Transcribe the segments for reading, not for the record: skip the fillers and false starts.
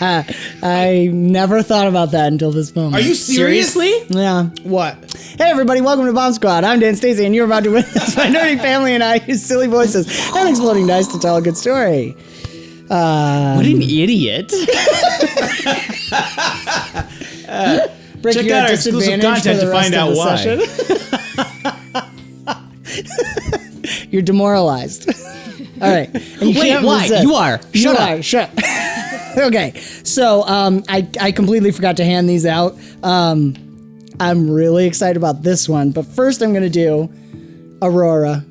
I never thought about that until this moment. Are you seriously? Yeah. What? Hey everybody, welcome to BombSquad. I'm Dan Stacy, and you're about to witness my nerdy family and I use silly voices and exploding dice to tell a good story. What an idiot. Brick, Check you're out at our exclusive disadvantage content for to the find rest out of the session. You're demoralized. All right. And you Wait, can't why? resist. You are. Shut up. Shut up. Okay. So I completely forgot to hand these out. I'm really excited about this one, but first I'm going to do Aurora.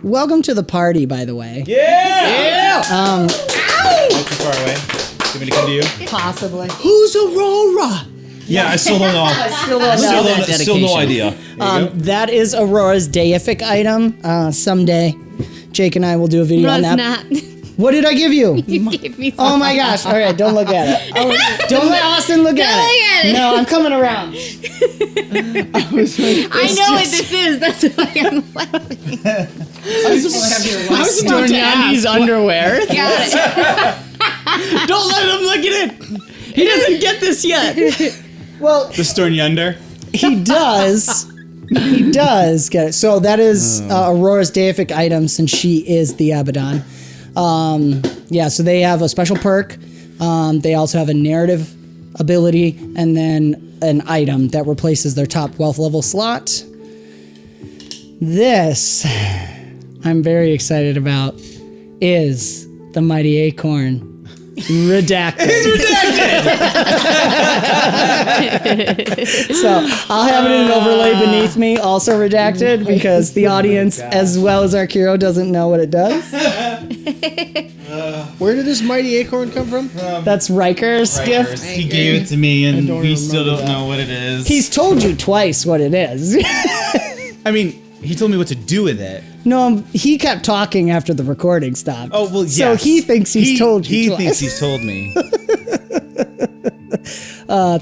Welcome to the party, by the way. Yeah! Ow! Not too far away. Do you want me to come to you? Possibly. Who's Aurora? Yeah, I still don't know. Still no idea. That is Aurora's deific item. Someday, Jake and I will do a video on No, that. it's not. What did I give you? You gave me Oh my gosh. All right, don't look at it. Don't let Austin look at it. No, I'm coming around. I know what this is. That's why I'm laughing. I was about to ask. Underwear. Got it. Don't let him look at it. He doesn't get this yet. Well, The Stjornandi. he does. He does get it. So that is Aurora's deific item since she is the Abaddon. Yeah, so they have a special perk. They also have a narrative ability and then an item that replaces their top wealth level slot. This I'm very excited about is the Mighty Acorn. Redacted. It's redacted! So I'll have it in an overlay beneath me, also redacted, because the audience, as well as Arkeero, doesn't know what it does. Where did this mighty acorn come from? That's Riker's gift. He gave it to me, and we still don't know what it is. He's told you twice what it is. I mean, he told me what to do with it. No, he kept talking after the recording stopped. Oh, well, yes. So he thinks he's told you He twice. thinks he's told me.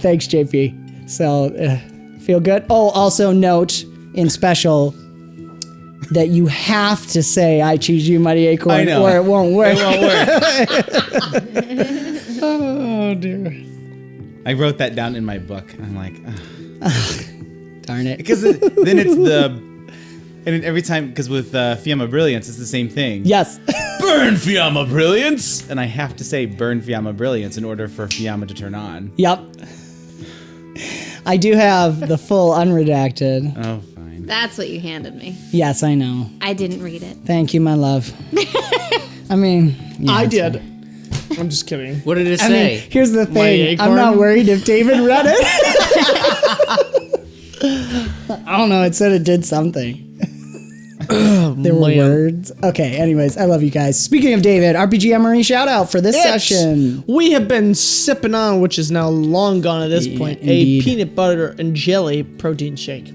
Thanks, JP. So, feel good? Oh, also note in special that you have to say, I choose you, Mighty Acorn, I know. or it won't work. It won't work. Oh, dear. I wrote that down in my book, and I'm like, ugh. Darn it. Because then it's the... And every time, because with Fiamma Brilliance, it's the same thing. Yes. Burn Fiamma Brilliance! And I have to say burn Fiamma Brilliance in order for Fiamma to turn on. Yep. I do have the full unredacted. Oh, fine. That's what you handed me. Yes, I know. I didn't read it. Thank you, my love. I mean, yeah, I it's did. fine. I'm just kidding. What did it I say? mean, here's the My thing. I'm acorn? not worried if David read it. I don't know. It said it did something. There were words. Okay, anyways, I love you guys. Speaking of David, RPG Emery shout out for this session. We have been sipping on, which is now long gone at this point, indeed. a peanut butter and jelly protein shake.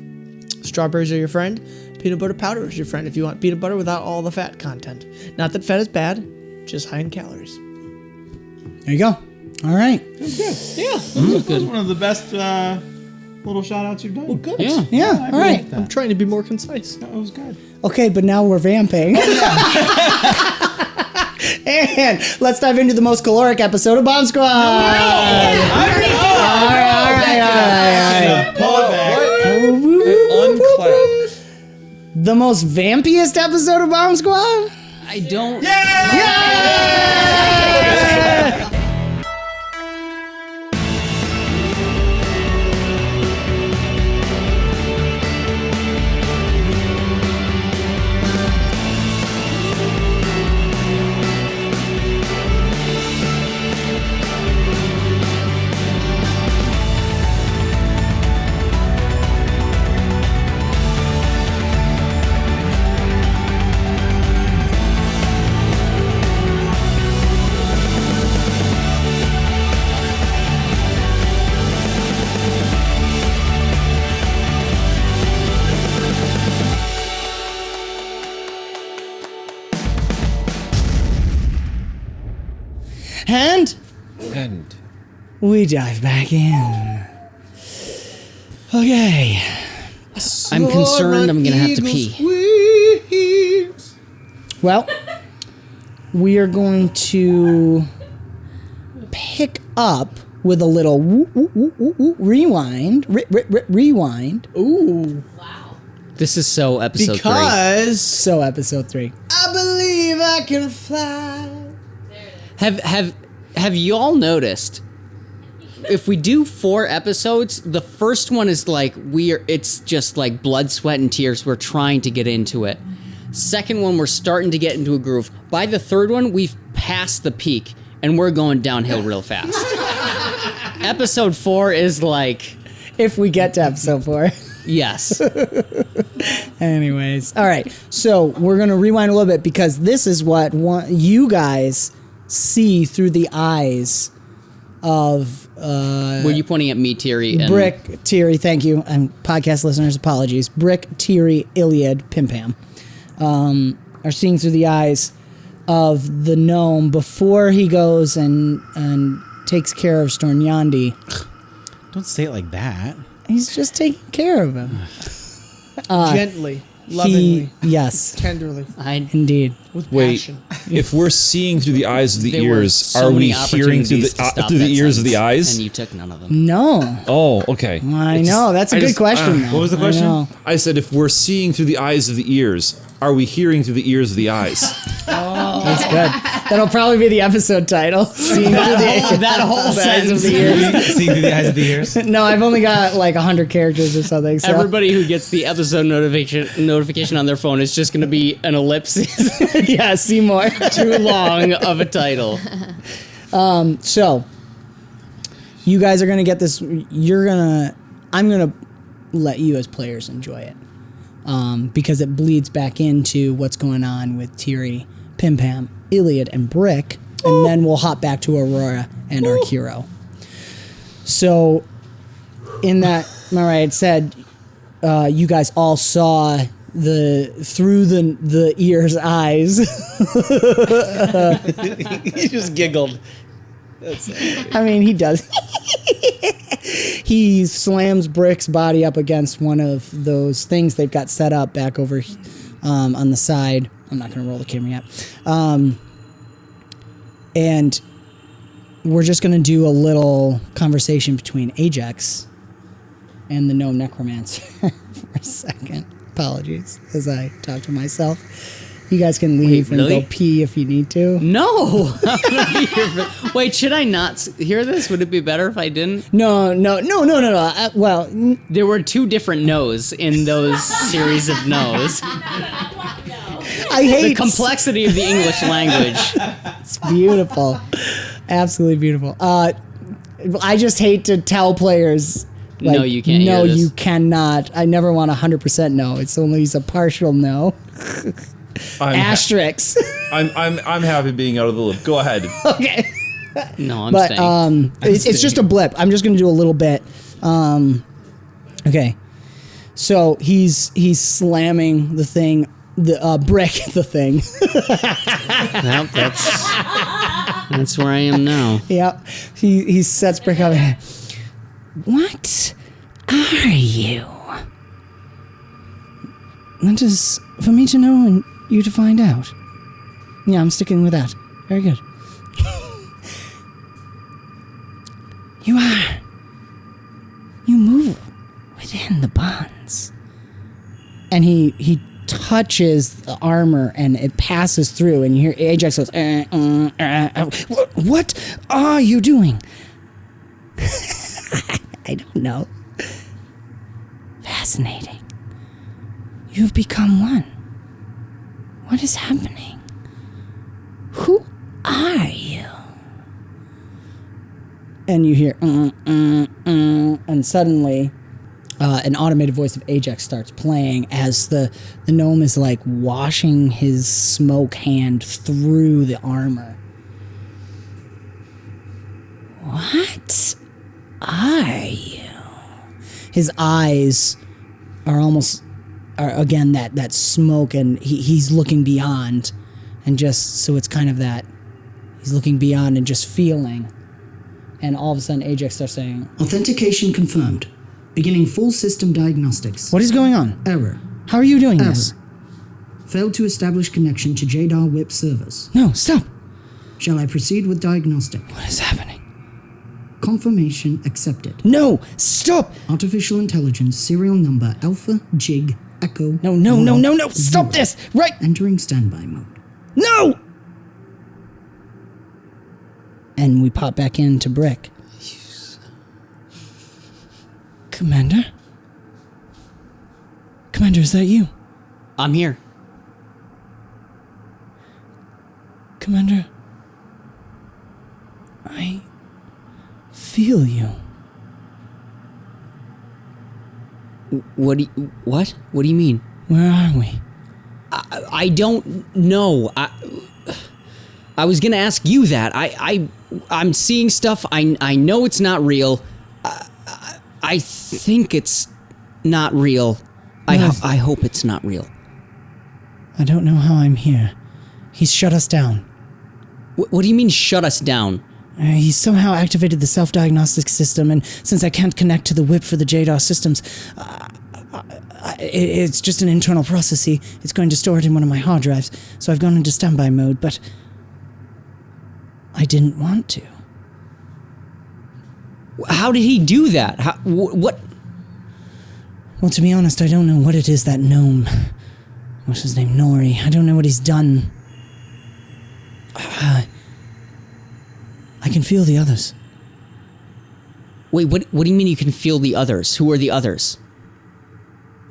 Strawberries are your friend. Peanut butter powder is your friend if you want peanut butter without all the fat content. Not that fat is bad, just high in calories. There you go. All right. Yeah. That was one of the best little shout-outs you've done. Well, good. Yeah. Yeah, all right. I'm trying to be more concise. That was good. Okay, but now we're vamping. And let's dive into the most caloric episode of BombSquad. All right. Pull it back. Unclip. The most vampiest episode of BombSquad? I don't. And And we dive back in. Okay. I'm concerned I'm gonna have to pee. Well, we are going to pick up with a little rewind. Rewind. Ooh. This is so episode 3. Because So episode 3. I believe I can fly. Have y'all noticed? If we do 4 episodes, the first one is like it's just like blood, sweat, and tears. We're trying to get into it. Second one, we're starting to get into a groove. By the third one, we've passed the peak and we're going downhill real fast. Episode 4 is like, If we get to episode 4. yes. Anyways. All right. So we're going to rewind a little bit because this is what you guys see through the eyes of Were you pointing at me, Tiri? And Brick, Tiri, thank you. And podcast listeners, apologies. Brick, Tiri, Ilyad, PimPam are seeing through the eyes of the gnome before he goes and takes care of Stjornandi. Don't say it like that. He's just taking care of him. Gently, lovingly, Yes, tenderly, indeed. with Wait, passion. if we're seeing through the eyes of the there were ears, so are we many hearing through opportunities to stop the that ears of the sentence, eyes? And you took none of them. No. Oh, okay. I know. That's a I good just- question, though. What was the I question? know. I said if we're seeing through the eyes of the ears, are we hearing through the ears of the eyes? That's good. That'll probably be the episode title. Seeing through That whole eyes of sentence. the ears. Seeing through the eyes of the ears. No, I've only got like 100 characters or something. So. Everybody who gets the episode notification on their phone is just going to be an ellipsis. Yeah, see more. Too long of a title. So, you guys are gonna get this. I'm gonna let you as players enjoy it, because it bleeds back into what's going on with Tiri, PimPam, Ilyad, and Brick, and then we'll hop back to Aurora and Arkeero. So, in that, remember I had said, you guys all saw through the ear's eyes. He just giggled. I mean, he does. He slams Brick's body up against one of those things they've got set up back over on the side. I'm not going to roll the camera yet. And we're just going to do a little conversation between AJE-X and the gnome necromancer for a second. Apologies as I talk to myself. You guys can leave Wait, and really? go pee if you need to. No. I'm gonna be here wait, should I not hear this? Would it be better if I didn't? No. Well, There were 2 different no's in those series of no's. I hate The complexity of the English language. It's beautiful. Absolutely beautiful. I just hate to tell players. No, you can't No, hear this. you cannot. I never want 100% no. It's only a partial no. Asterisks. I'm happy being out of the loop. Go ahead. Okay. No, I'm But staying. it's just a blip. I'm just gonna do a little bit. Okay. So he's slamming the thing, the brick, the thing. Well, that's where I am now. Yep. He sets Brick up. What are you? That is for me to know and you to find out. Yeah, I'm sticking with that. Very good. You move within the bonds. And he touches the armor and it passes through and you hear AJE-X goes, what are you doing? I don't know. Fascinating. You've become one. What is happening? Who are you? And you hear, and suddenly an automated voice of AJE-X starts playing as the gnome is like washing his smoke hand through the armor. What are you? His eyes are again that smoke, and he's looking beyond, and just so it's kind of that he's looking beyond and just feeling, and all of a sudden AJE-X starts saying, Authentication confirmed. Beginning full system diagnostics. "What is going on? Error. How are you doing this? Failed to establish connection to 𝒌_𝒂𝒂 servers. No, stop! Shall I proceed with diagnostic? What is happening? Confirmation accepted. No! Stop! Artificial intelligence serial number Alpha Jig Echo. No! Stop this! Right! Entering standby mode. No! And we pop back into Brick. Commander? Commander, is that you? I'm here. Commander? I feel you. What do you mean? Where are we? I don't know. I was gonna ask you that. I'm seeing stuff. I know it's not real. I think it's not real. I hope it's not real. I don't know how I'm here. He's shut us down. What do you mean shut us down? He somehow activated the self-diagnostic system, and since I can't connect to the whip for the JDOS systems, it's just an internal process. It's going to store it in one of my hard drives, so I've gone into standby mode, but I didn't want to. How did he do that? What? Well, to be honest, I don't know what it is that gnome, what's his name, Nori, I don't know what he's done. I can feel the others. Wait, what do you mean you can feel the others? Who are the others?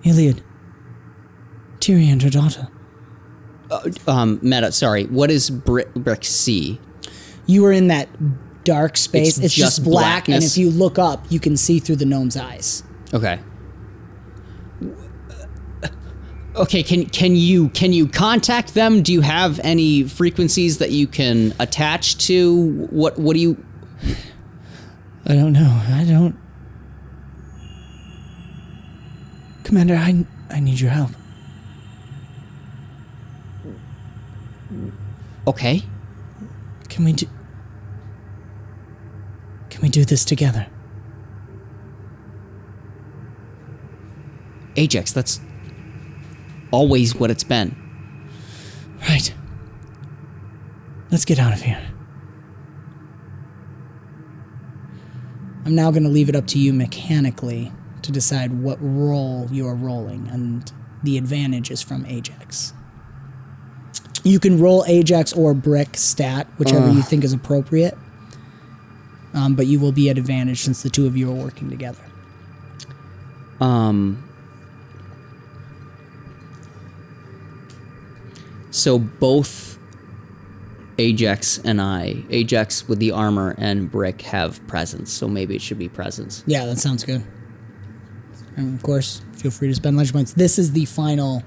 Ilyad. Tiri and her daughter. Meta, sorry. What is Brick C? You are in that dark space. It's just black, blackness. and if you look up, you can see through the gnome's eyes. Okay. Okay, can you contact them? Do you have any frequencies that you can attach to? What do you... I don't know. I don't... Commander, I need your help. Okay. Can we do this together? AJE-X, that's always what it's been. Right. Let's get out of here. I'm now going to leave it up to you mechanically to decide what roll you are rolling, and the advantage is from AJE-X. You can roll AJE-X or Brick stat, whichever you think is appropriate, but you will be at advantage since the two of you are working together. So both AJE-X and AJE-X with the armor and Brick have presence, so maybe it should be presence. Yeah, that sounds good. And of course, feel free to spend legend points. This is the final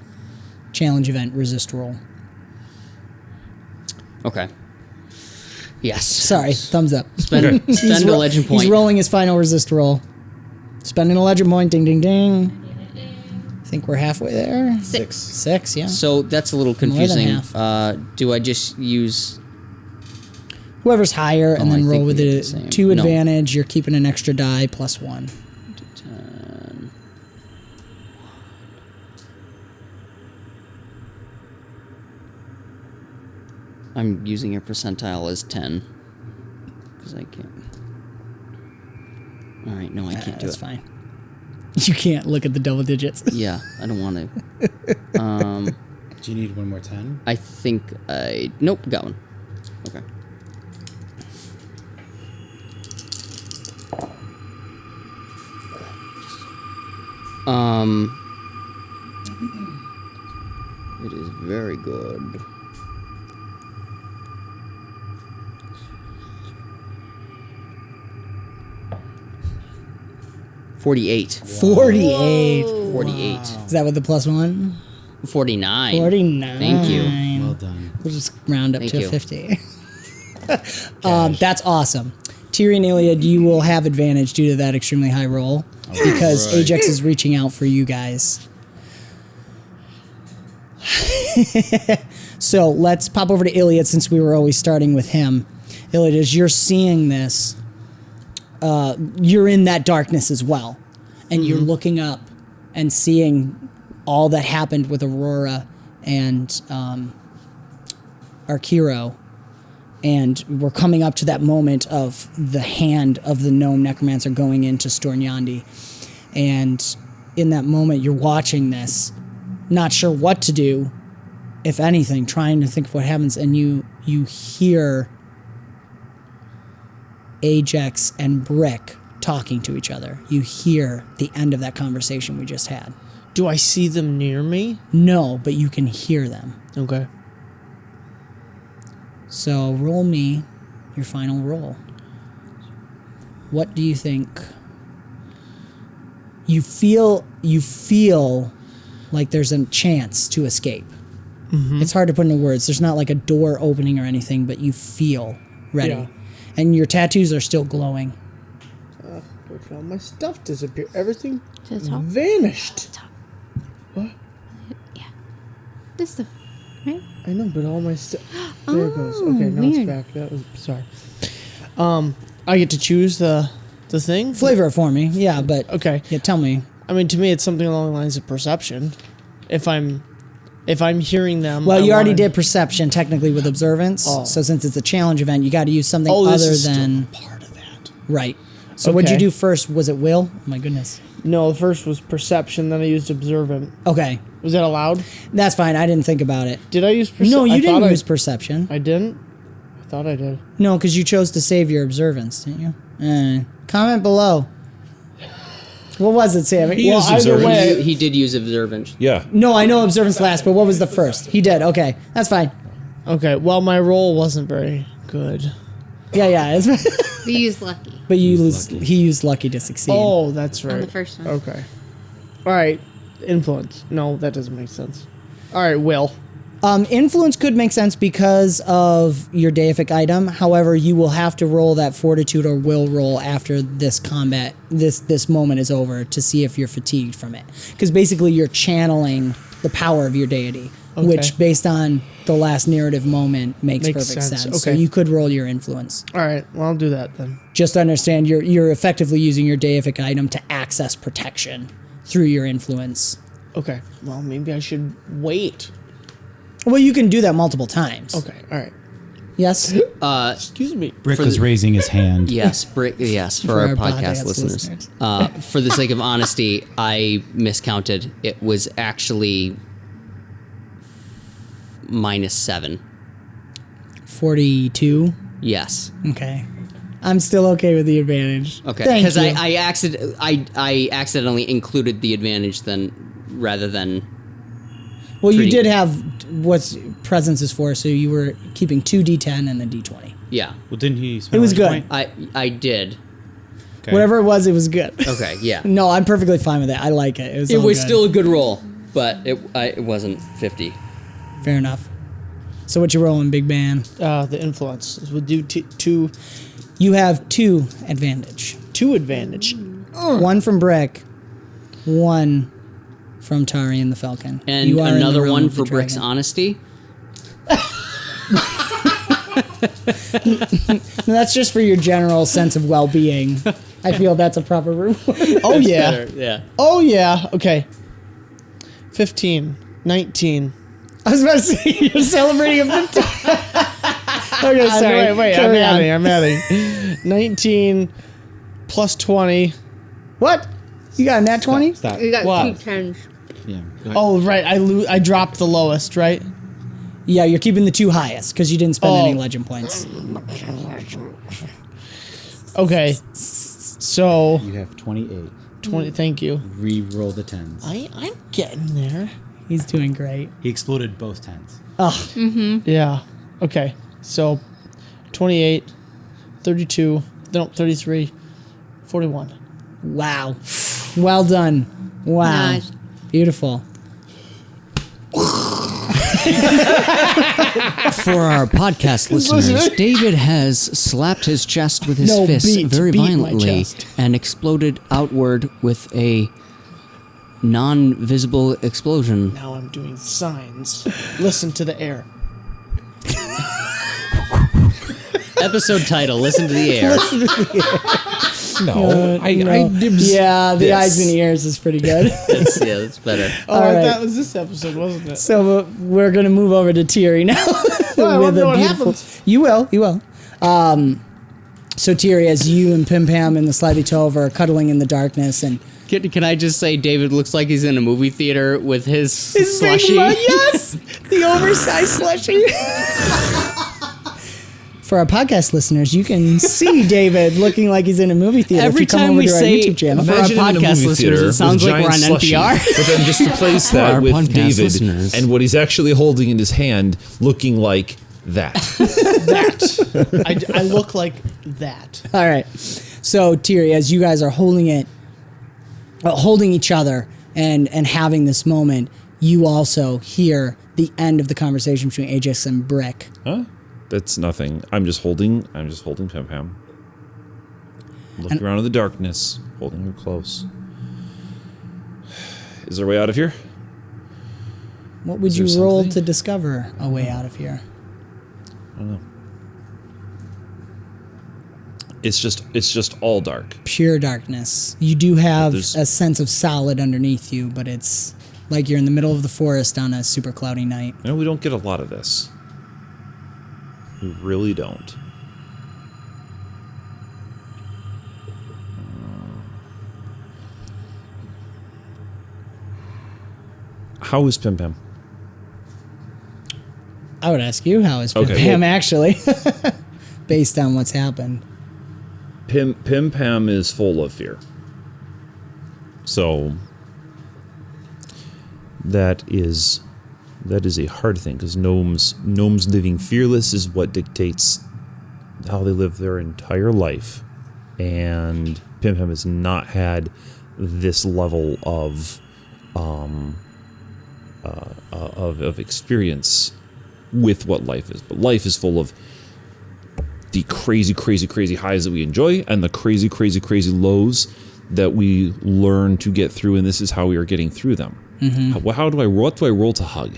challenge event resist roll. Okay. Yes. Sorry, thumbs up. Spend a legend point. He's rolling his final resist roll. Spending a legend point. Ding, ding, ding. I think we're halfway there. 6. 6, yeah. So that's a little More than confusing. half. Do I just use... Whoever's higher, and Oh, then I roll think with we did the it. same. 2 No. advantage. You're keeping an extra die plus 1. 10. I'm using your percentile as 10. Because I can't... Alright, no, I can't do That's it. fine. You can't look at the double digits. Yeah, I don't want to. Do you need one more 10? I think I... Nope, got one. Okay. It is very good. $48. 48. 48. Is that with the plus 1? 49. 49. Thank you. Well done. We'll just round up Thank to you. 50. That's awesome. Tiri and Ilyad, you will have advantage due to that extremely high roll because right. AJE-X is reaching out for you guys. So let's pop over to Ilyad since we were always starting with him. Ilyad, as you're seeing this, you're in that darkness as well. And you're looking up and seeing all that happened with Aurora and Arkeero. And we're coming up to that moment of the hand of the gnome necromancer going into Stjornandi. And in that moment, you're watching this, not sure what to do, if anything, trying to think of what happens. And you hear AJE-X and Brick talking to each other. You hear the end of that conversation we just had. Do I see them near me? No, but you can hear them. Okay. So roll me your final roll. What do you think? You feel like there's a chance to escape. It's hard to put into words. There's not like a door opening or anything, but you feel ready. Yeah. And your tattoos are still glowing. Where'd all my stuff disappear? Everything To the top. vanished. Top. What? Yeah. This stuff, right? I know, but all my stuff. There it goes. Okay, now it's weird. back. That was sorry. I get to choose the thing. Flavor it for me. Yeah, but Okay. yeah, tell me. I mean, to me, it's something along the lines of perception. If I'm hearing them. Well, I you already wanna- did perception technically with observance. Oh. So since it's a challenge event, you got to use something this other is still than part of that. right. So what'd you Okay. do first? Was it will? Oh my goodness. No, the first was perception. Then I used observant. Okay, Was that allowed? that's fine. I didn't think about it. Did I use perception? No, you didn't use perception. I didn't. I thought I did. No, because you chose to save your observance, didn't you? Comment below. What was it, Sam? He used either observance. way- He did use observance. Yeah. No, I know observance last, but what was the first? He did. Okay, that's fine. Okay. Well, my roll wasn't very good. Yeah. It's We used lucky but he used lucky to succeed. Oh, that's right. on the first one. Okay. All right. Influence. No, that doesn't make sense. All right. Will. Influence could make sense because of your deific item. However, you will have to roll that fortitude or will roll after this combat, this moment is over to see if you're fatigued from it. Because basically you're channeling the power of your deity, which based on the last narrative moment makes perfect sense. So Okay. you could roll your influence. All right. Well, I'll do that then. Just understand you're effectively using your deific item to access protection through your influence. Okay. Well, maybe I should wait. Well, you can do that multiple times. Okay. All right. Yes? Excuse me. Brick For was the- raising his hand. Yes, yes, for our podcast listeners. For the sake of honesty, I miscounted. It was actually -7. 42. Yes. Okay. I'm still okay with the advantage. Okay. Thank Because you. I accidentally included the advantage then rather than. Well, you treating- did have what's presence is for, so you were keeping 2 D10 and a D20. Yeah. Well, didn't he? It was good. I did. Okay. Whatever it was good. Okay. Yeah. No, I'm perfectly fine with it. I like it. It all was good. still a good roll, but it wasn't 50. fair enough. So what you rolling, Big Man? The influence would do two You have 2 advantage. advantage. 1 from Brick, 1 from Tari and the Falcon. And You are in the another realm one of the for Brick's dragon. honesty. No, that's just for your general sense of well-being. I feel that's a proper reward. Oh yeah. Yeah. Oh yeah. Okay. 15, 19. I was about to say you're celebrating a 15. Okay, sorry. Wait. Carry on. I'm adding. 19 plus 20. What? You got a nat 20? Stop. We got What? 2 tens. Yeah. Go ahead. Oh right. I dropped the lowest. Right. Yeah, you're keeping the 2 highest because you didn't spend Oh. any legend points. Okay. So You have 28. 20. Thank you. Re-roll the tens. I'm getting there. He's doing great. He exploded both tens. Oh, Yeah. Okay. So 28, 32, no, 33, 41. wow. Well done. Wow. Nice. Beautiful. For our podcast listeners, David has slapped his chest with his No, fist very beat my violently chest. and exploded outward with a non-visible explosion. Now I'm doing signs. Listen to the air. Episode title, Listen to the Air. No, I dibs Yeah, the this. eyes and ears is pretty good. That's better. Oh, All right. that was this episode, wasn't it? So we're going to move over to Tiri now. I wanna know what happens. You will. So Tiri, as you and PimPam and the Slightly Tove are cuddling in the darkness, and Can I just say David looks like he's in a movie theater with his big slushie? mug, yes, the oversized slushie. For our podcast listeners, you can see David looking like he's in a movie theater. Every if you come time over we to our say YouTube channel. for our Imagine in a podcast movie listeners, theater it sounds with like we're on giant NPR. slushie, but then just replace our that with podcast David listeners. and what he's actually holding in his hand, looking like that. I look like that. All right. So Tiri, as you guys are holding each other and having this moment, you also hear the end of the conversation between AJE-X and Brick. Huh? That's nothing. I'm just holding PimPam. Looking around in the darkness, holding her close. Is there a way out of here? What would Is you there roll something? to discover a way out of here? I don't know. It's just all dark. Pure darkness. You do have There's- a sense of solid underneath you, but it's like you're in the middle of the forest on a super cloudy night. You know, we don't get a lot of this. We really don't. How is PimPam? I would ask you, how is Okay, PimPam well- actually? Based on what's happened. PimPam is full of fear. So that is a hard thing, because gnomes living fearless is what dictates how they live their entire life, and PimPam has not had this level of experience with what life is. But life is full of the crazy highs that we enjoy and the crazy lows that we learn to get through, and this is how we are getting through them. What do I roll to hug?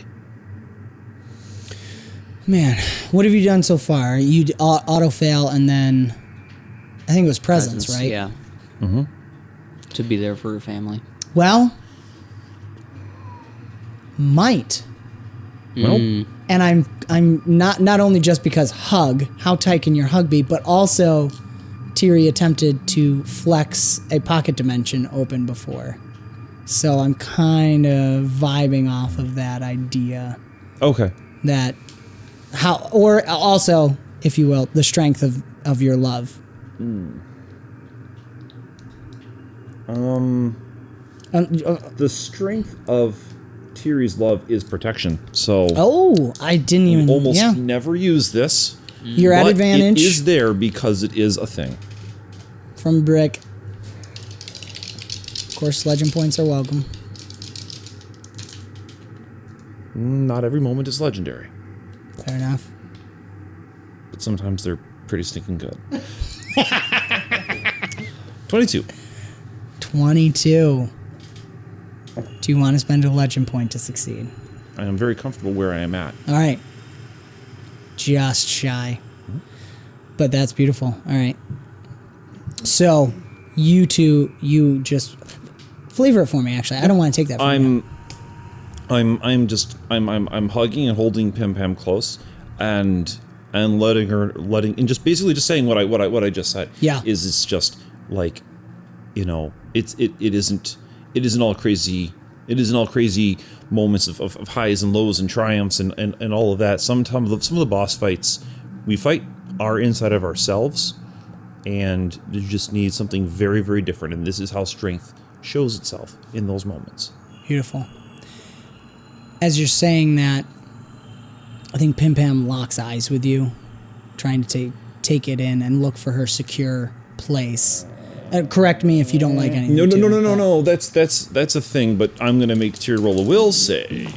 Man, what have you done so far? You auto fail, and then I think it was presence, right? Yeah. To be there for her family. Well, might. Well, And I'm not only just because hug, how tight can your hug be, but also Tiri attempted to flex a pocket dimension open before. So I'm kind of vibing off of that idea okay. that or also, if you will, the strength of your love. The strength of Tiri's love is protection. So Oh, I didn't even almost yeah. never use this. You're at but advantage It is there because it is a thing. from Brick. Of course, legend points are welcome. Not every moment is legendary, Fair enough. but sometimes they're pretty stinking good. 22. 22. Do you want to spend a legend point to succeed? I am very comfortable where I am at. All right. Just shy. But that's beautiful. All right. So, you two, you just flavor it for me. Actually, I don't want to take that from you. I'm hugging and holding PimPam close, and letting just basically just saying what I just said. Yeah. It's just like, you know, it isn't all crazy. It isn't all crazy moments of highs and lows and triumphs and all of that. Sometimes some of the boss fights we fight are inside of ourselves, and you just need something very, very different. And this is how strength shows itself in those moments. Beautiful. As you're saying that, I think PimPam locks eyes with you, trying to take it in and look for her secure place. Correct me if you don't like anything. No. That's a thing. But I'm gonna make Tiri roll a will save.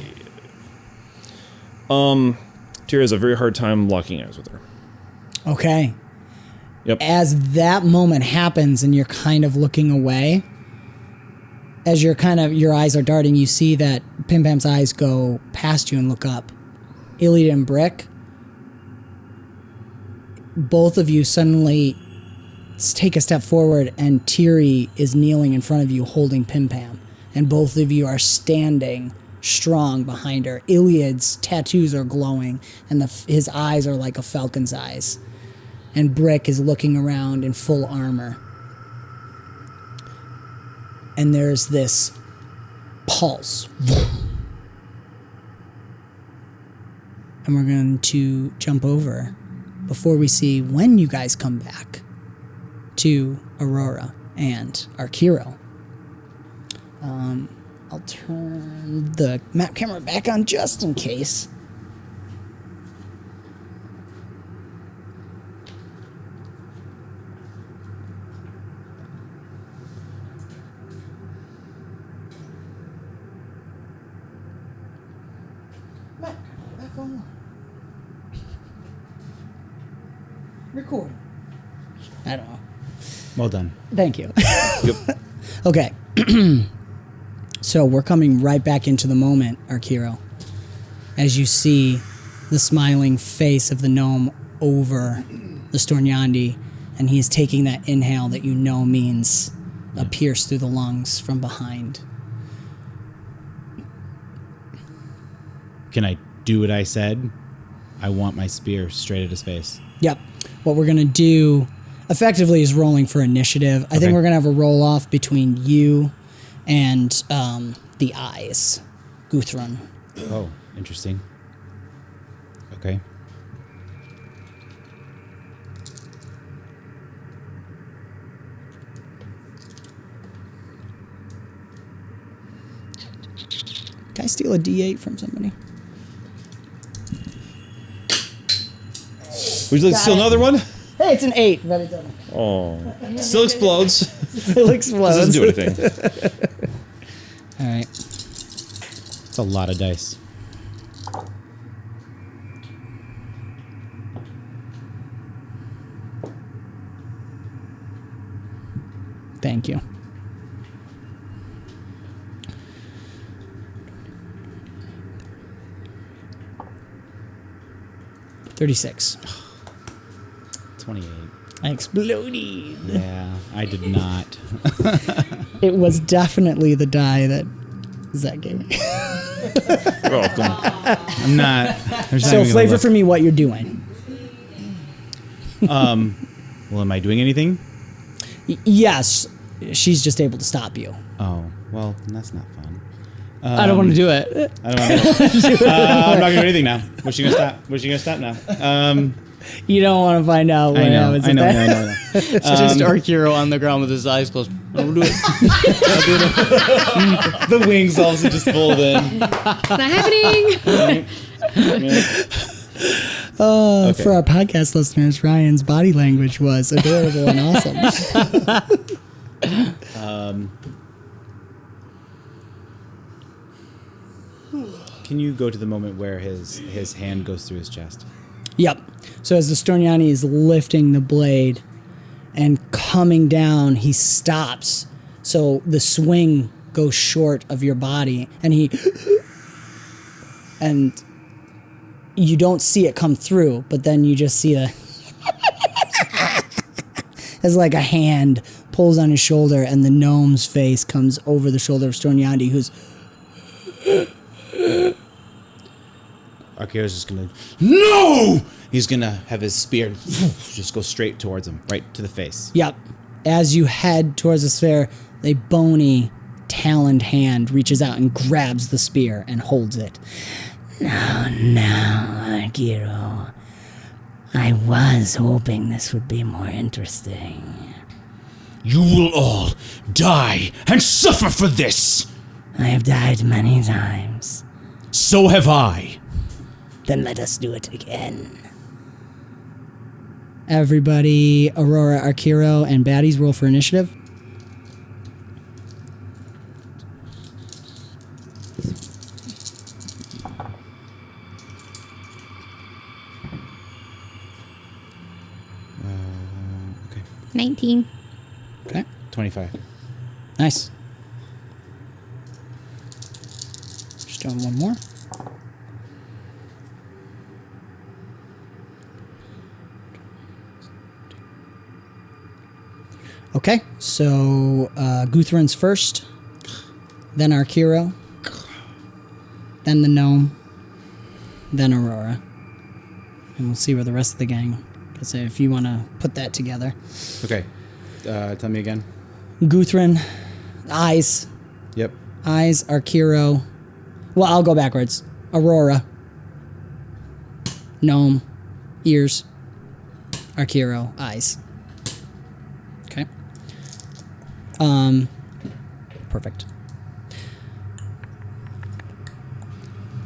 Tiri has a very hard time locking eyes with her. Okay. Yep. As that moment happens and you're kind of looking away, as your eyes are darting, you see that PimPam's eyes go past you and look up. Ilyad and Brick, both of you suddenly take a step forward, and Tiri is kneeling in front of you holding PimPam, and both of you are standing strong behind her. Ilyad's tattoos are glowing, and his eyes are like a falcon's eyes. And Brick is looking around in full armor. And there's this pulse. And we're going to jump over before we see when you guys come back to Aurora and Arkeero. I'll turn the map camera back on just in case. Map camera back on. Recording. I don't know. Well done. Thank you. Yep. Okay. So we're coming right back into the moment, Arkeero, as you see the smiling face of the gnome over the Stjornandi, and he is taking that inhale that you know means a pierce through the lungs from behind. Can I do what I said? I want my spear straight at his face. Yep. What we're going to do effectively is rolling for initiative. I think we're going to have a roll off between you and the eyes, Guthrum. Oh, interesting. Okay. Can I steal a D8 from somebody? Would you like to steal another one? Hey, it's an 8, but it doesn't. Oh. Still explodes. Still explodes. Doesn't do anything. All right. It's a lot of dice. Thank you. $36. 28. I exploded. Yeah, I did not. It was definitely the die that Zach gave me. You're welcome. I'm not. So flavor for me what you're doing. Well, am I doing anything? Yes, she's just able to stop you. Oh, well, that's not fun. I don't want to do it. I don't know. I'm not gonna do anything now. What's she gonna stop? What's she gonna stop now? You don't want to find out what happens. I know. It's just Arkeero on the ground with his eyes closed. I'll do it. The wings also just fold in. It's not happening. For our podcast listeners, Ryan's body language was adorable and awesome. Can you go to the moment where his hand goes through his chest? Yep. So as the Stjornandi is lifting the blade and coming down, he stops. So the swing goes short of your body, and you don't see it come through, but then you just see as like a hand pulls on his shoulder, and the gnome's face comes over the shoulder of Stjornandi, who's Arkeero's just gonna no. He's gonna have his spear just go straight towards him, right to the face. Yep. As you head towards the sphere, a bony, taloned hand reaches out and grabs the spear and holds it. Now, Arkeero. I was hoping this would be more interesting. You will all die and suffer for this. I have died many times. So have I. Then let us do it again. Everybody, Aurora, Arkeero, and baddies roll for initiative. Okay. 19. Okay. 25. Nice. Just doing one more. Okay, so Guthrun's first, then Arkeero, then the gnome, then Aurora. And we'll see where the rest of the gang, because if you want to put that together. Okay. Tell me again. Guthrin, eyes. Yep. Eyes, Arkeero. Well, I'll go backwards. Aurora. Gnome. Ears. Arkeero. Eyes. Okay. Perfect.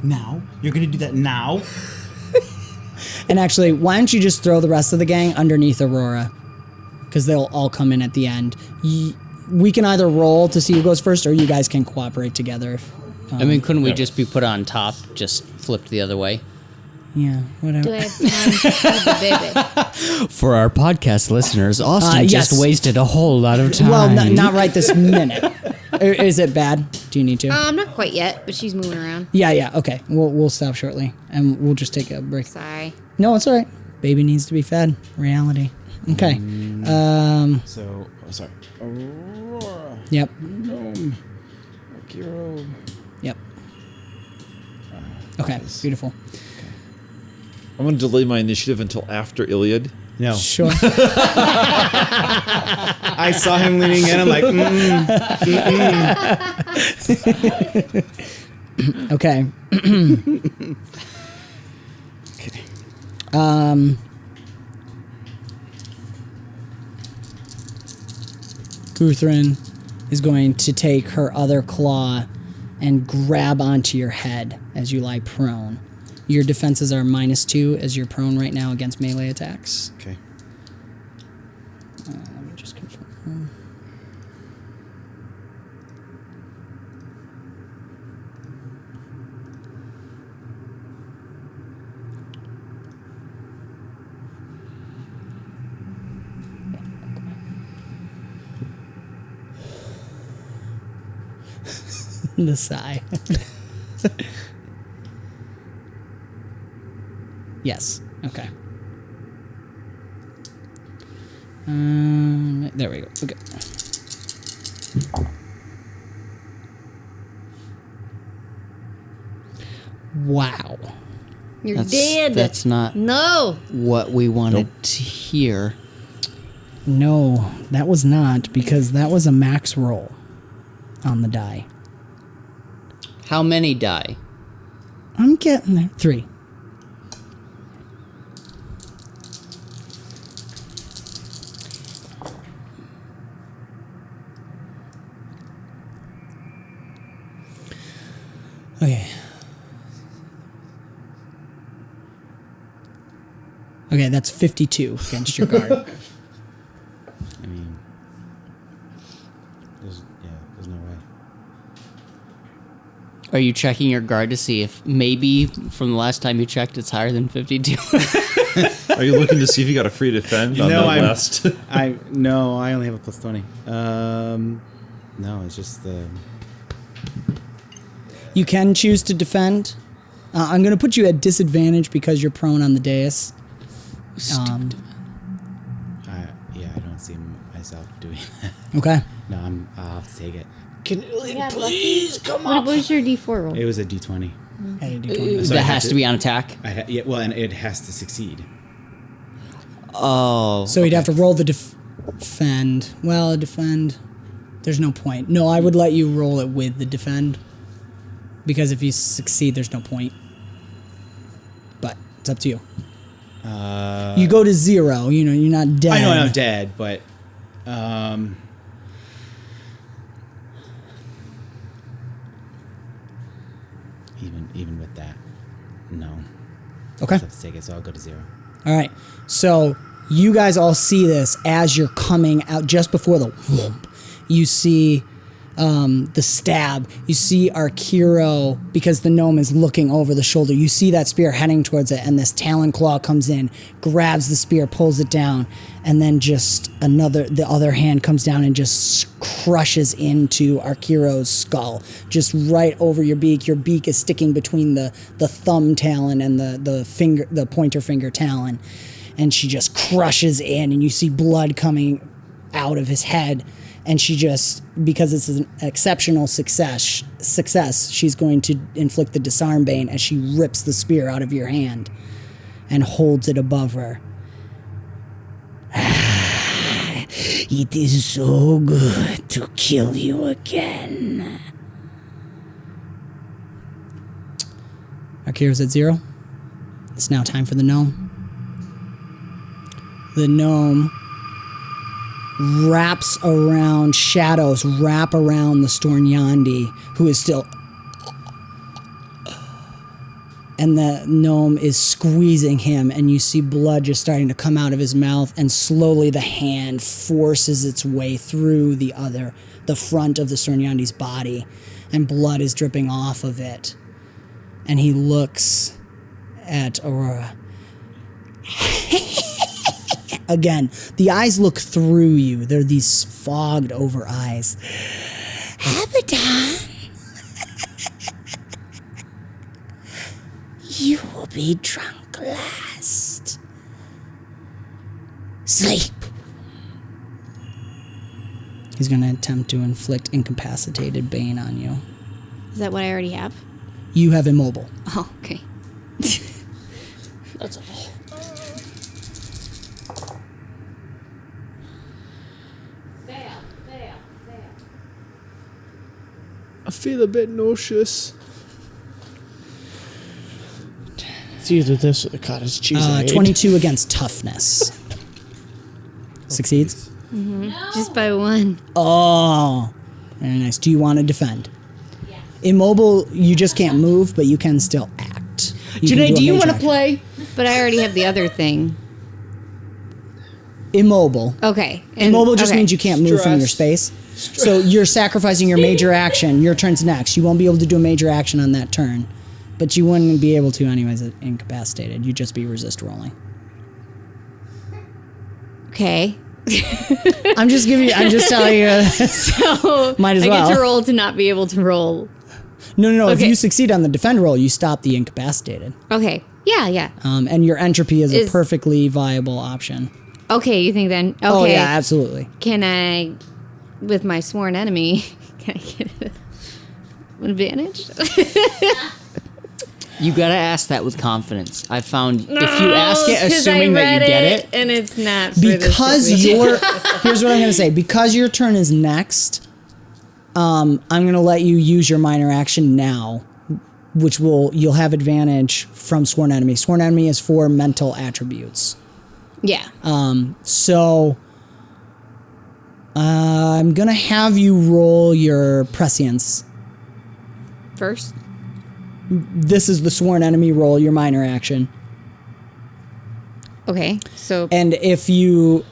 Now? You're going to do that now? And actually, why don't you just throw the rest of the gang underneath Aurora? Because they'll all come in at the end. We can either roll to see who goes first, or you guys can cooperate together. If, I mean, couldn't we just be put on top, just flipped the other way? Yeah, whatever. Do I have time to feed the baby? For our podcast listeners, Austin yes. just wasted a whole lot of time. Well, not right this minute. Is it bad? Do you need to? Not quite yet, but she's moving around. Yeah. Okay, we'll stop shortly, and we'll just take a break. Sorry. No, it's all right. Baby needs to be fed. Reality. Okay. Sorry. Aurora. Yep. Gnome. Arkeero. Yep. Okay. Beautiful. I'm going to delay my initiative until after Ilyad. No. Sure. I saw him leaning in. I'm like, Okay. Okay. Guthrin is going to take her other claw and grab onto your head as you lie prone. Your defenses are -2 as you're prone right now against melee attacks. Okay. Let me just confirm. The sigh. Yes. Okay. There we go. Okay. Wow. You're dead. That's not No. what we wanted to hear. No, that was not, because that was a max roll on the die. How many die? I'm getting there. 3. Okay. Okay, that's 52 against your guard. I mean, there's no way. Are you checking your guard to see if maybe from the last time you checked it's higher than 52? Are you looking to see if you got a free defend on the last? No, I only have a +20. No, it's just the. You can choose to defend. I'm going to put you at disadvantage because you're prone on the dais. I don't see myself doing that. Okay. No, I'll have to take it. Can Yeah, please come What up? was your D4 roll? It was a D20. So that I has had to be on attack. And it has to succeed. Oh. So you'd have to roll the defend. Well, defend. There's no point. No, I would let you roll it with the defend. Because if you succeed, there's no point. But it's up to you. You go to 0. You know, you're not dead. I know I'm not dead, but even with that, no. Okay. I have to take it, so I'll go to 0. All right. So you guys all see this as you're coming out just before the whoomp. You see the stab. You see Arkeero, because the gnome is looking over the shoulder. You see that spear heading towards it, and this talon claw comes in, grabs the spear, pulls it down, and then just the other hand comes down and just crushes into Arkeero's skull, just right over your beak. Your beak is sticking between the thumb talon and the pointer finger talon, and she just crushes in, and you see blood coming out of his head. And she just, because it's an exceptional success, she's going to inflict the disarm bane as she rips the spear out of your hand and holds it above her. It is so good to kill you again. Arkeero's at 0. It's now time for the gnome. The gnome wraps around, shadows wrap around the Stjornandi, who is still... And the gnome is squeezing him, and you see blood just starting to come out of his mouth, and slowly the hand forces its way through the front of the Stjornandi's body, and blood is dripping off of it. And he looks at Aurora. Again, the eyes look through you. They're these fogged over eyes. Abaddon, you will be drunk last. Sleep. He's going to attempt to inflict incapacitated bane on you. Is that what I already have? You have immobile. Oh, okay. That's all. I feel a bit nauseous. It's either this or the cottage cheese. 22 against toughness. Succeeds? Just by 1. Oh, very nice. Do you want to defend? Yeah. Immobile, you just can't move, but you can still act. Janae, do you want to play? But I already have the other thing. Immobile. Okay. Immobile just means you can't move from your Stress. space. So you're sacrificing your major action. Your turn's next. You won't be able to do a major action on that turn. But you wouldn't be able to anyways, incapacitated. You'd just be resist rolling. Okay. I'm just telling you. So Might as I well. get to roll to not be able to roll. No. If Okay. you succeed on the defend roll, you stop the incapacitated. Okay. Yeah. And your entropy is a perfectly viable option. Okay, you think then? Okay. Oh, yeah, absolutely. Can I, with my sworn enemy, can I get an advantage? You gotta ask that with confidence. I found if you ask it assuming that you get it, and it's not for Because this here's what I'm going to say. Because your turn is next, I'm going to let you use your minor action now, which you'll have advantage from sworn enemy. Sworn enemy is for mental attributes. Yeah. So I'm going to have you roll your prescience. First. This is the sworn enemy roll, your minor action. Okay. So. And if you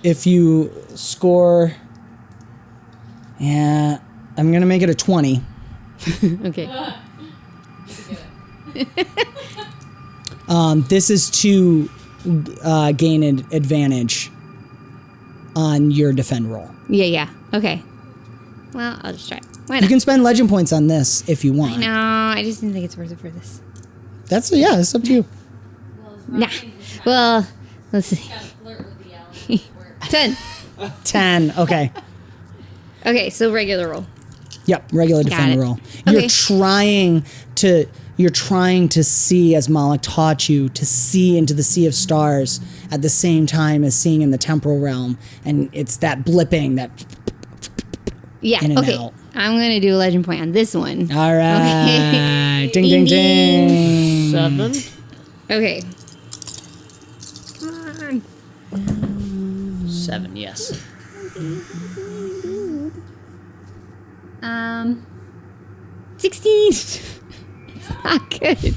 score, yeah, I'm going to make it a 20. Okay. This is to gain an advantage on your defend roll. Yeah. Okay. Well, I'll just try. Why not? You can spend legend points on this if you want. No, I just didn't think it's worth it for this. It's up to you. Nah. Well, let's see. 10. 10. Okay. Okay, so regular roll. Yep. Regular Got defend it. roll. Okay. You're trying to see, as Moloch taught you, to see into the sea of stars at the same time as seeing in the temporal realm, and it's that blipping that. Yeah. In and Okay. out. I'm gonna do a legend point on this one. All right. Okay. Ding, ding, ding. 7. Okay. Come on. 7, yes. 16. It's not good.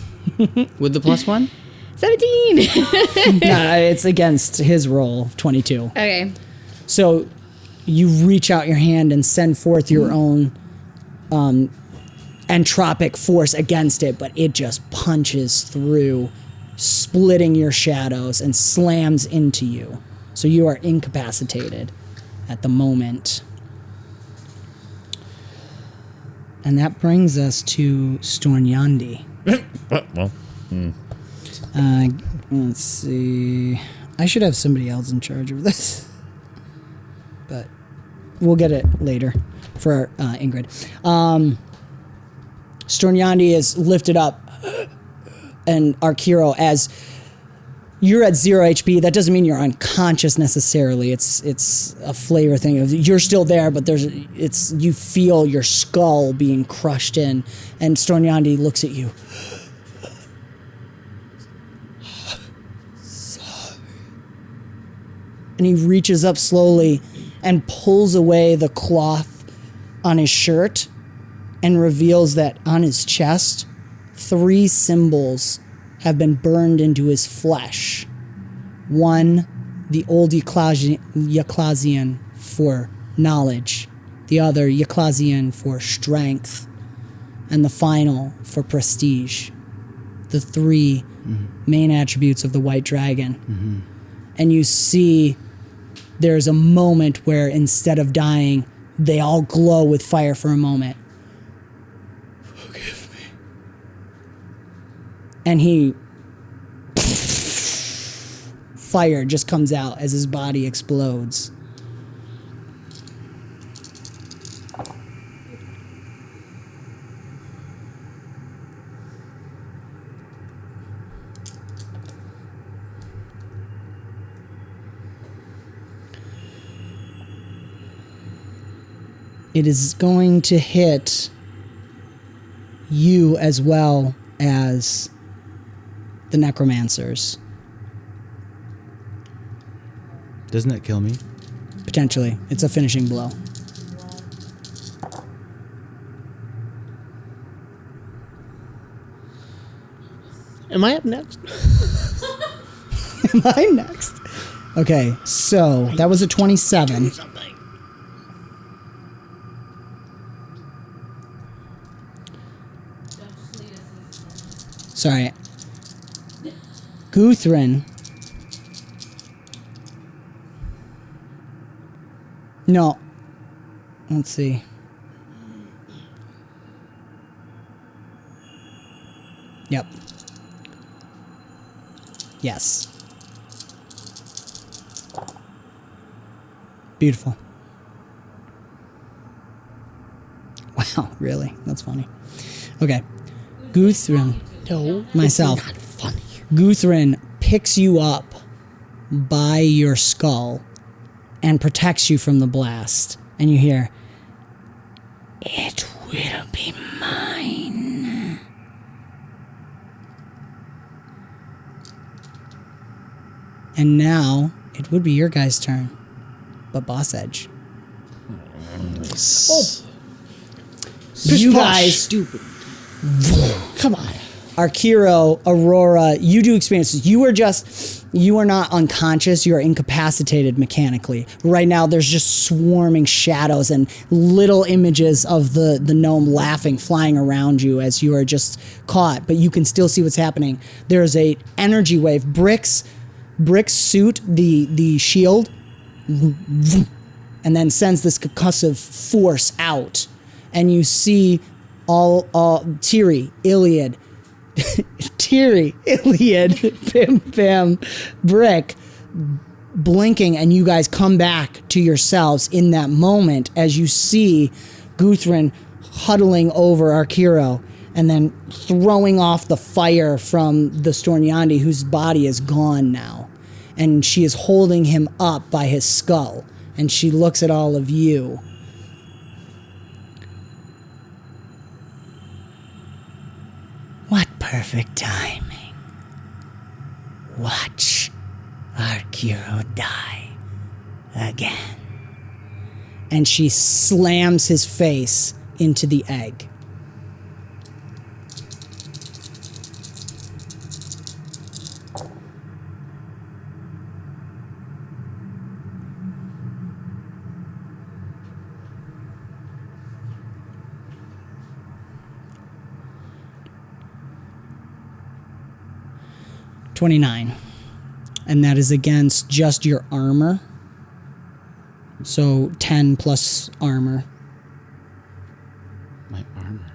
With the +1? 17. No, it's against his roll, 22. Okay. So you reach out your hand and send forth your own entropic force against it, but it just punches through, splitting your shadows and slams into you. So you are incapacitated at the moment. And that brings us to Stjornandi. Well, Let's see. I should have somebody else in charge of this. But we'll get it later for Ingrid. Stjornandi is lifted up, and Arkeero, as you're at 0 HP, that doesn't mean you're unconscious necessarily. It's a flavor thing. You're still there, but you feel your skull being crushed in, and Stjornandi looks at you. And he reaches up slowly and pulls away the cloth on his shirt and reveals that on his chest, 3 symbols have been burned into his flesh. One, the old 𝒂𝒂💏 for knowledge. The other, 𝒂𝒂💏 for strength. And the final, for prestige. The 3 main attributes of the white dragon. And you see there's a moment where instead of dying, they all glow with fire for a moment. Forgive me. And fire just comes out as his body explodes. It is going to hit you as well as the necromancers. Doesn't that kill me? Potentially. It's a finishing blow. Am I up next? Am I next? Okay, so that was a 27. Sorry. Guthrin. No. Let's see. Yep. Yes. Beautiful. Wow, really? That's funny. Okay. Guthrin. No. Myself. Not funny. Guthrin picks you up by your skull and protects you from the blast. And you hear, "It will be mine." And now it would be your guys' turn, but Boss Edge. Oh. You guys, Stupid. Come on. Arkeero, Aurora, you do experiences. You are not unconscious. You are incapacitated mechanically. Right now, there's just swarming shadows and little images of the gnome laughing, flying around you as you are just caught. But you can still see what's happening. There's a energy wave. Brick's suit, the shield, and then sends this concussive force out. And you see all Tiri, Ilyad, Tiri, Ilyad, PimPam, Brick, blinking, and you guys come back to yourselves in that moment as you see Guthrin huddling over Arkeero and then throwing off the fire from the Stjornandi, whose body is gone now. And she is holding him up by his skull, and she looks at all of you. What perfect timing. Watch Arkeero die again. And she slams his face into the egg. $29, and that is against just your armor. So 10 plus armor. My armor.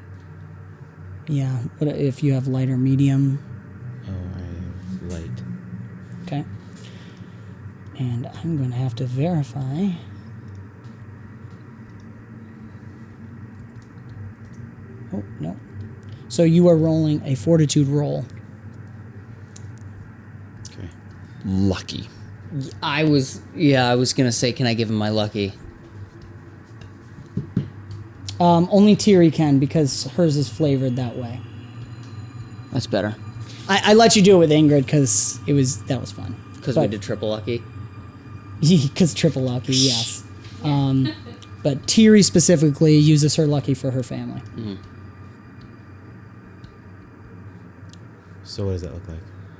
Yeah, but if you have light or medium. Oh, I have light. Okay. And I'm going to have to verify Oh, no. So you are rolling a fortitude roll. Okay. Lucky. I was gonna say, can I give him my lucky? Only Tiri can because hers is flavored that way. That's better. I let you do it with Ingrid because that was fun. Because we did triple lucky. Because triple lucky, yes. But Tiri specifically uses her lucky for her family. Mm. So what does that look like?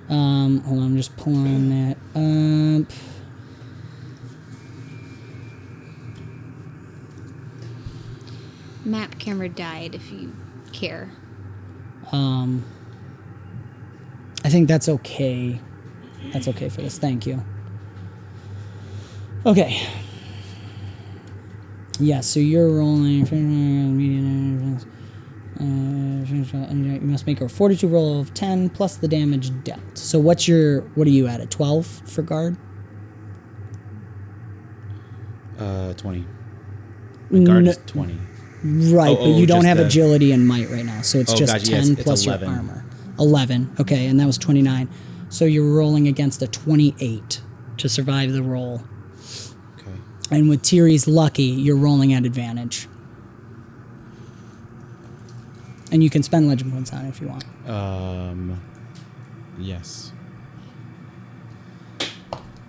Hold on, I'm just pulling that up. Map camera died if you care. I think that's okay. That's okay for this. Thank you. Okay. Yeah, so you're rolling. You must make a fortitude roll of 10 plus the damage dealt. So what are you at? A 12 for guard? 20. My guard is 20. Right, but you don't just have the- agility and might right now, so it's just gotcha, 10 yes, it's plus 11. your armor. 11, okay, and that was 29. So you're rolling against a 28 to survive the roll. Okay. And with Tiri's lucky, you're rolling at advantage. And you can spend legend points on it if you want. Yes.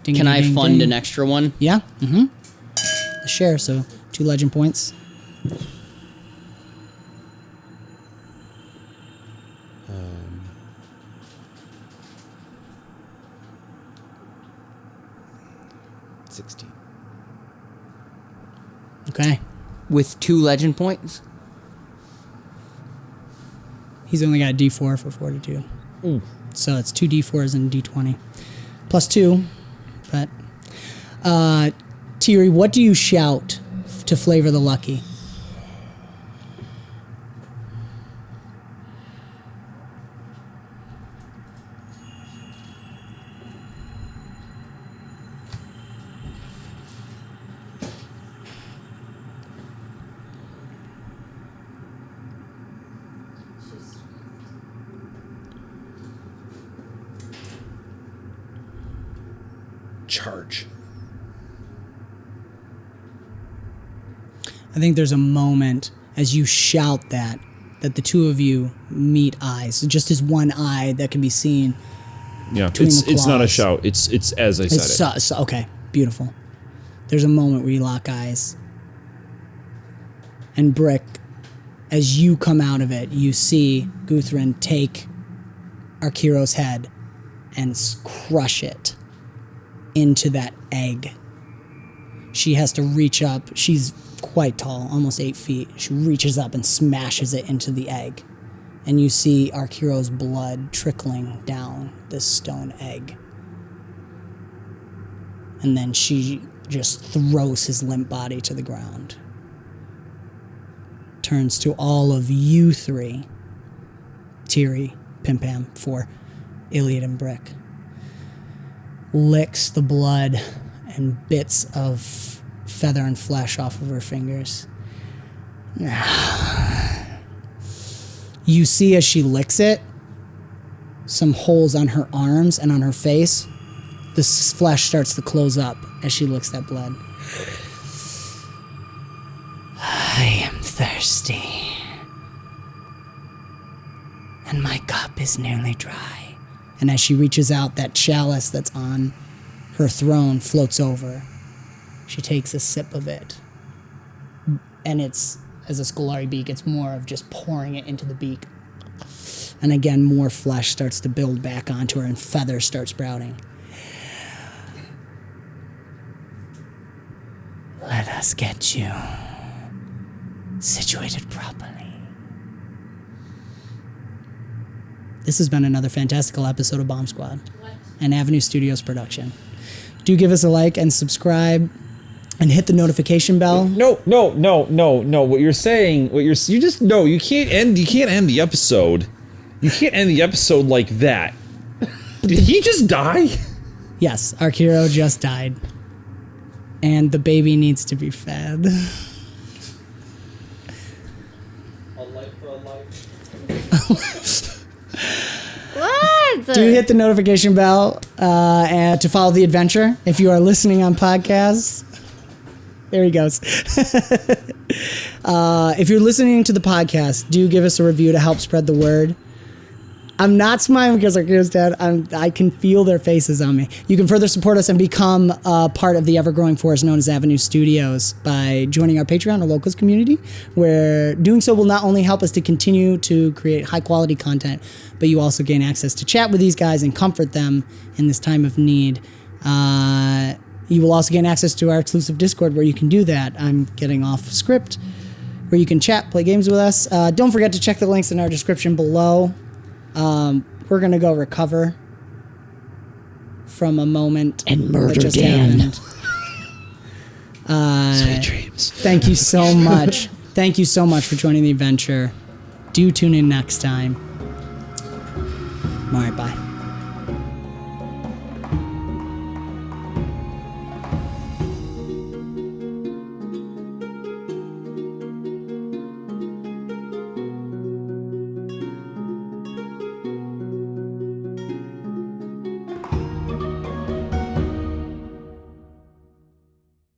Ding, Can ding, I ding, fund ding. an extra one? Yeah, mm-hmm. A share, so 2 legend points. — 16. Okay. With 2 legend points? He's only got a D4 for fortitude. So it's 2 D4s and D20. Plus 2. But Tiri, what do you shout to flavor the lucky? Charge. I think there's a moment as you shout that the two of you meet eyes. So just as one eye that can be seen. Yeah, between the it's not a claws. shout. It's as I said it. Okay, beautiful. There's a moment where you lock eyes. And Brick, as you come out of it, you see Guthrin take Arkeero's head and crush it into that egg. She has to reach up. She's quite tall, almost 8 feet. She reaches up and smashes it into the egg. And you see Arkeero's blood trickling down this stone egg. And then she just throws his limp body to the ground. Turns to all of you three. Tiri, PimPam, for Ilyad and Brick. Licks the blood and bits of feather and flesh off of her fingers. You see as she licks it, some holes on her arms and on her face. The flesh starts to close up as she licks that blood. I am thirsty. And my cup is nearly dry. And as she reaches out, that chalice that's on her throne floats over. She takes a sip of it. And it's, as a Scolari beak, it's more of just pouring it into the beak. And again, more flesh starts to build back onto her and feathers start sprouting. Let us get you situated properly. This has been another fantastical episode of BombSquad, an Avenue Studios production. Do give us a like and subscribe and hit the notification bell. No. What you're saying, you can't end the episode. You can't end the episode like that. Did he just die? Yes, Arkeero just died. And the baby needs to be fed. What? Do hit the notification bell and to follow the adventure if you are listening on podcasts. There he goes. If you're listening to the podcast, do give us a review to help spread the word. I'm not smiling because Arkeero's dead. I can feel their faces on me. You can further support us and become part of the ever-growing force known as Avenue Studios by joining our Patreon or Locals community, where doing so will not only help us to continue to create high-quality content, but you also gain access to chat with these guys and comfort them in this time of need. You will also gain access to our exclusive Discord where you can do that. I'm getting off script, where you can chat, play games with us. Don't forget to check the links in our description below. We're gonna go recover from a moment And murder that just Dan. happened. Sweet dreams. Thank you so much. Thank you so much for joining the adventure. Do tune in next time. All right, bye.